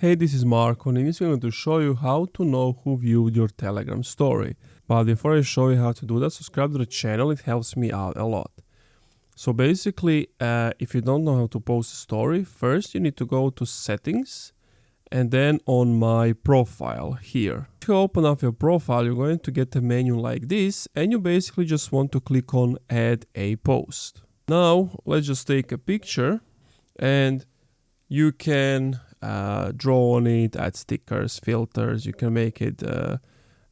Hey, this is Marko, and in this video I'm going to show you how to know who viewed your Telegram story. But before I show you how to do that, subscribe to the channel, it helps me out a lot. So basically, if you don't know how to post a story, first you need to go to settings and then on my profile here. If you open up your profile, you're going to get a menu like this, and you basically just want to click on add a post. Now let's just take a picture and you can draw on it, add stickers, filters, you can make it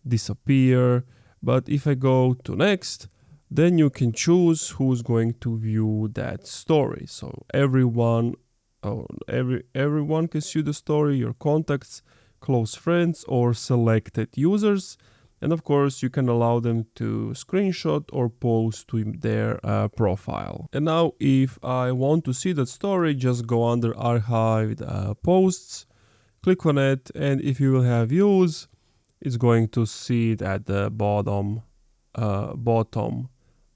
disappear. But if I go to next, then you can choose who's going to view that story. So everyone can see the story, your contacts, close friends, or selected users. And of course, you can allow them to screenshot or post to their profile. And now if I want to see that story, just go under archived posts, click on it, and if you will have views, it's going to see it at the bottom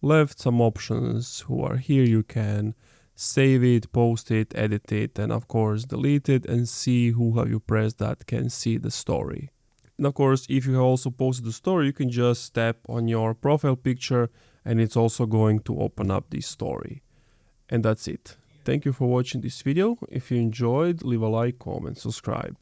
left, some options who are here. You can save it, post it, edit it, and of course delete it, and see who have you pressed that can see the story. And of course, if you have also posted the story, you can just tap on your profile picture and it's also going to open up this story. And that's it. Thank you for watching this video. If you enjoyed, leave a like, comment, subscribe.